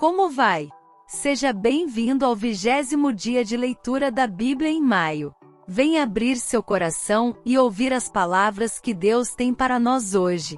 Como vai? Seja bem-vindo ao 20º dia de leitura da Bíblia em maio. Venha abrir seu coração e ouvir as palavras que Deus tem para nós hoje.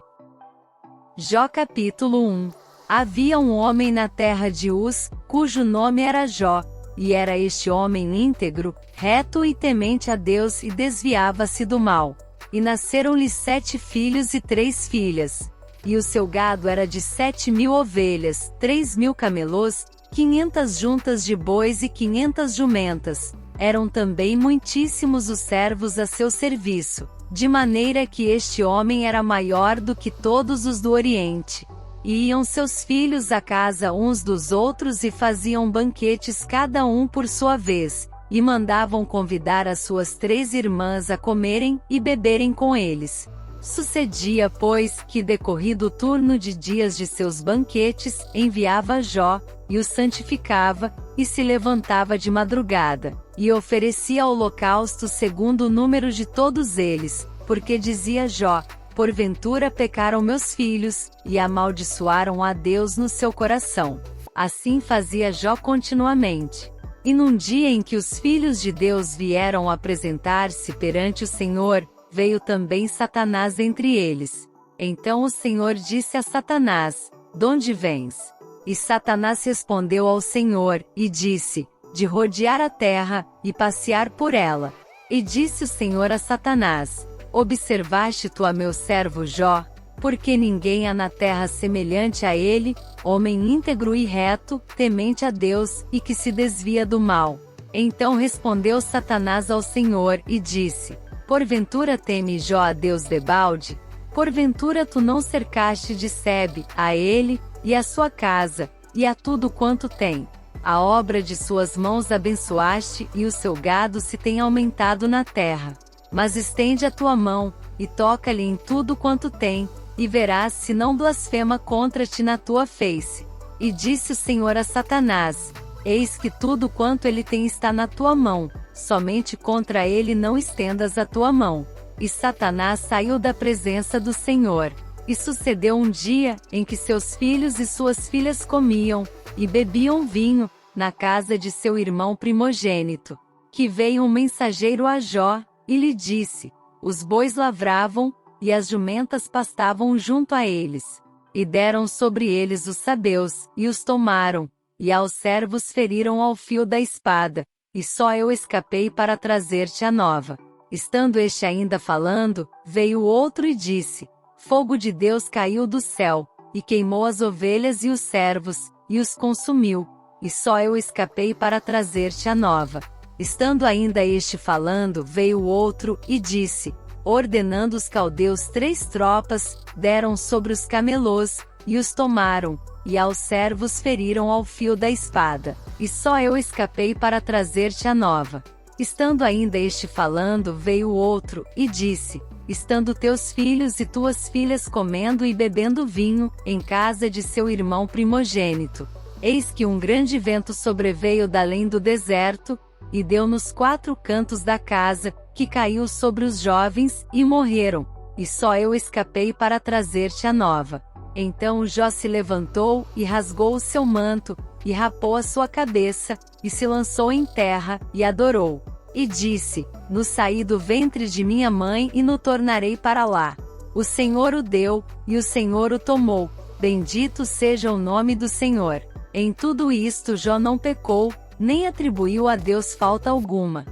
Jó capítulo 1. Havia um homem na terra de Uz, cujo nome era Jó, e era este homem íntegro, reto e temente a Deus e desviava-se do mal. E nasceram-lhe 7 filhos e 3 filhas. E o seu gado era de 7.000 ovelhas, 3.000 camelôs, 500 juntas de bois e 500 jumentas. Eram também muitíssimos os servos a seu serviço, de maneira que este homem era maior do que todos os do Oriente. E iam seus filhos à casa uns dos outros e faziam banquetes cada um por sua vez, e mandavam convidar as suas 3 irmãs a comerem e beberem com eles. Sucedia, pois, que decorrido o turno de dias de seus banquetes, enviava Jó, e o santificava, e se levantava de madrugada, e oferecia holocausto segundo o número de todos eles, porque dizia Jó: porventura pecaram meus filhos, e amaldiçoaram a Deus no seu coração. Assim fazia Jó continuamente. E num dia em que os filhos de Deus vieram apresentar-se perante o Senhor, veio também Satanás entre eles. Então o Senhor disse a Satanás: donde vens? E Satanás respondeu ao Senhor, e disse: de rodear a terra, e passear por ela. E disse o Senhor a Satanás: observaste tu a meu servo Jó? Porque ninguém há na terra semelhante a ele, homem íntegro e reto, temente a Deus, e que se desvia do mal. Então respondeu Satanás ao Senhor, e disse: porventura teme Jó a Deus debalde? Porventura tu não cercaste de sebe a ele, e a sua casa, e a tudo quanto tem? A obra de suas mãos abençoaste, e o seu gado se tem aumentado na terra. Mas estende a tua mão, e toca-lhe em tudo quanto tem, e verás se não blasfema contra ti na tua face. E disse o Senhor a Satanás: eis que tudo quanto ele tem está na tua mão, somente contra ele não estendas a tua mão. E Satanás saiu da presença do Senhor. E sucedeu um dia, em que seus filhos e suas filhas comiam, e bebiam vinho, na casa de seu irmão primogênito, que veio um mensageiro a Jó, e lhe disse: os bois lavravam, e as jumentas pastavam junto a eles. E deram sobre eles os sabeus, e os tomaram, e aos servos feriram ao fio da espada, e só eu escapei para trazer-te a nova. Estando este ainda falando, veio outro e disse: fogo de Deus caiu do céu, e queimou as ovelhas e os servos, e os consumiu, e só eu escapei para trazer-te a nova. Estando ainda este falando, veio outro, e disse: ordenando os caldeus 3 tropas, deram sobre os camelôs, e os tomaram, e aos servos feriram ao fio da espada, e só eu escapei para trazer-te a nova. Estando ainda este falando, veio outro, e disse: estando teus filhos e tuas filhas comendo e bebendo vinho, em casa de seu irmão primogênito, eis que um grande vento sobreveio da além do deserto, e deu nos 4 cantos da casa, que caiu sobre os jovens, e morreram, e só eu escapei para trazer-te a nova. Então Jó se levantou, e rasgou o seu manto, e rapou a sua cabeça, e se lançou em terra, e adorou. E disse: no saí do ventre de minha mãe e no tornarei para lá. O Senhor o deu, e o Senhor o tomou. Bendito seja o nome do Senhor. Em tudo isto Jó não pecou, nem atribuiu a Deus falta alguma.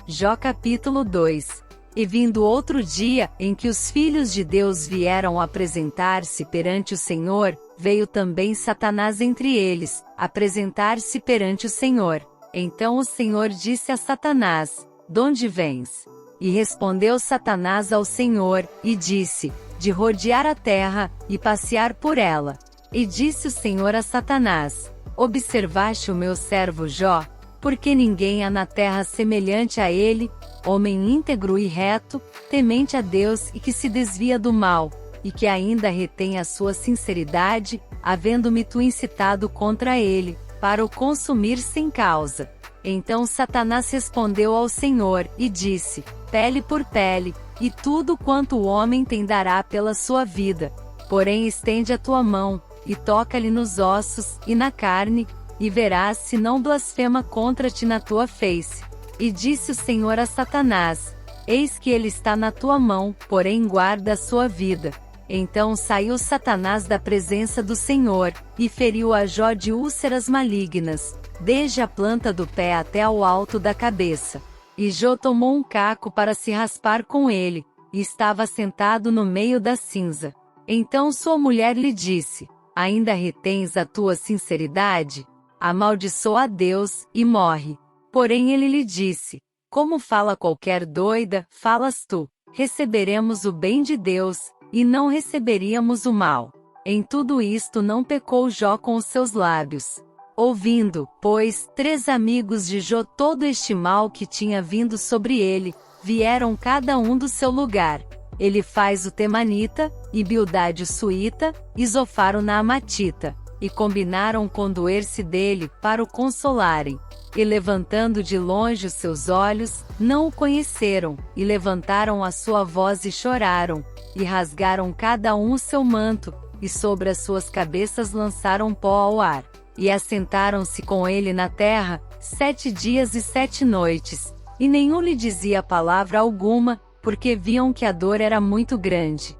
Jó capítulo 2. E vindo outro dia, em que os filhos de Deus vieram apresentar-se perante o Senhor, veio também Satanás entre eles, apresentar-se perante o Senhor. Então o Senhor disse a Satanás: donde vens? E respondeu Satanás ao Senhor, e disse: de rodear a terra, e passear por ela. E disse o Senhor a Satanás: observaste o meu servo Jó? Porque ninguém há na terra semelhante a ele, homem íntegro e reto, temente a Deus e que se desvia do mal, e que ainda retém a sua sinceridade, havendo-me tu incitado contra ele, para o consumir sem causa. Então Satanás respondeu ao Senhor, e disse: pele por pele, e tudo quanto o homem tem dará pela sua vida. Porém estende a tua mão, e toca-lhe nos ossos, e na carne, e verás se não blasfema contra ti na tua face. E disse o Senhor a Satanás: Eis que ele está na tua mão, porém guarda a sua vida. Então saiu Satanás da presença do Senhor, e feriu a Jó de úlceras malignas, desde a planta do pé até ao alto da cabeça. E Jó tomou um caco para se raspar com ele, e estava sentado no meio da cinza. Então sua mulher lhe disse: Ainda retens a tua sinceridade? Amaldiçoa a Deus, e morre. Porém ele lhe disse: Como fala qualquer doida, falas tu. Receberemos o bem de Deus, e não receberíamos o mal. Em tudo isto não pecou Jó com os seus lábios. Ouvindo, pois, 3 amigos de Jó todo este mal que tinha vindo sobre ele, vieram cada um do seu lugar. Elifaz o Temanita, e Bildade o Suíta, e Zofar o Naamatita, e combinaram condoer-se dele, para o consolarem. E levantando de longe os seus olhos, não o conheceram, e levantaram a sua voz e choraram, e rasgaram cada um o seu manto, e sobre as suas cabeças lançaram pó ao ar. E assentaram-se com ele na terra, 7 dias e 7 noites, e nenhum lhe dizia palavra alguma, porque viam que a dor era muito grande.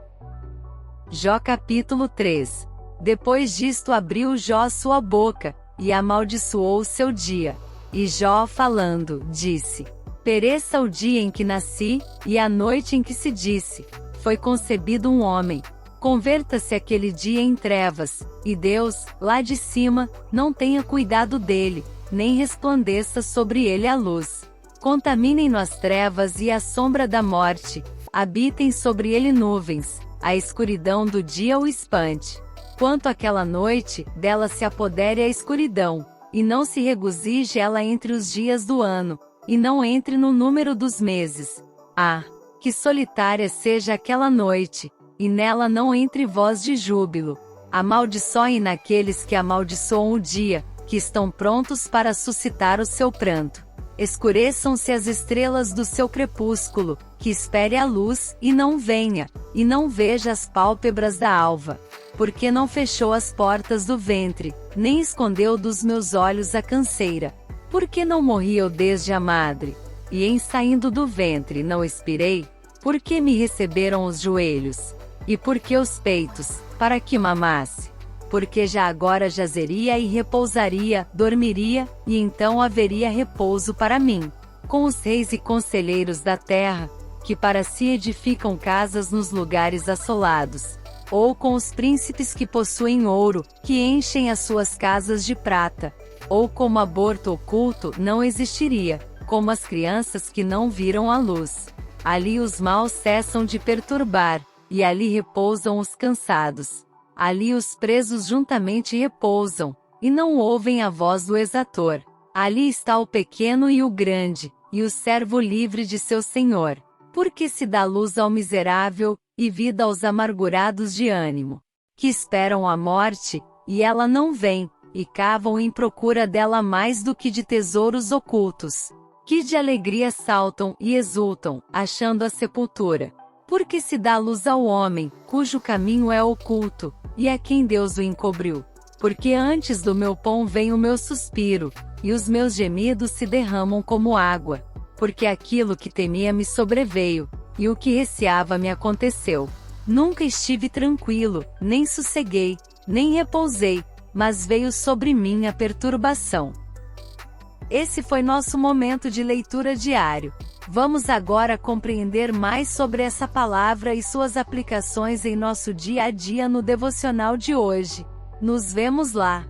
Jó capítulo 3. Depois disto abriu Jó sua boca, e amaldiçoou o seu dia. E Jó falando, disse: Pereça o dia em que nasci, e a noite em que se disse: Foi concebido um homem. Converta-se aquele dia em trevas, e Deus, lá de cima, não tenha cuidado dele, nem resplandeça sobre ele a luz. Contaminem-no as trevas e a sombra da morte, habitem sobre ele nuvens, a escuridão do dia o espante. Quanto àquela noite, dela se apodere a escuridão, e não se regozije ela entre os dias do ano, e não entre no número dos meses. Ah, que solitária seja aquela noite, e nela não entre voz de júbilo. Amaldiçoem naqueles que amaldiçoam o dia, que estão prontos para suscitar o seu pranto. Escureçam-se as estrelas do seu crepúsculo, que espere a luz, e não venha, e não veja as pálpebras da alva. Porque não fechou as portas do ventre, nem escondeu dos meus olhos a canseira. Porque não morri eu desde a madre, e em saindo do ventre não expirei? Porque me receberam os joelhos, e porque os peitos, para que mamasse? Porque já agora jazeria e repousaria, dormiria, e então haveria repouso para mim. Com os reis e conselheiros da terra, que para si edificam casas nos lugares assolados, ou com os príncipes que possuem ouro, que enchem as suas casas de prata, ou como aborto oculto não existiria, como as crianças que não viram a luz. Ali os maus cessam de perturbar, e ali repousam os cansados. Ali os presos juntamente repousam, e não ouvem a voz do exator. Ali está o pequeno e o grande, e o servo livre de seu senhor. Porque se dá luz ao miserável, e vida aos amargurados de ânimo, que esperam a morte, e ela não vem, e cavam em procura dela mais do que de tesouros ocultos, que de alegria saltam e exultam, achando a sepultura. Porque se dá luz ao homem, cujo caminho é oculto, e a quem Deus o encobriu. Porque antes do meu pão vem o meu suspiro, e os meus gemidos se derramam como água. Porque aquilo que temia me sobreveio, e o que receava me aconteceu. Nunca estive tranquilo, nem sosseguei, nem repousei, mas veio sobre mim a perturbação. Esse foi nosso momento de leitura diário. Vamos agora compreender mais sobre essa palavra e suas aplicações em nosso dia a dia no devocional de hoje. Nos vemos lá!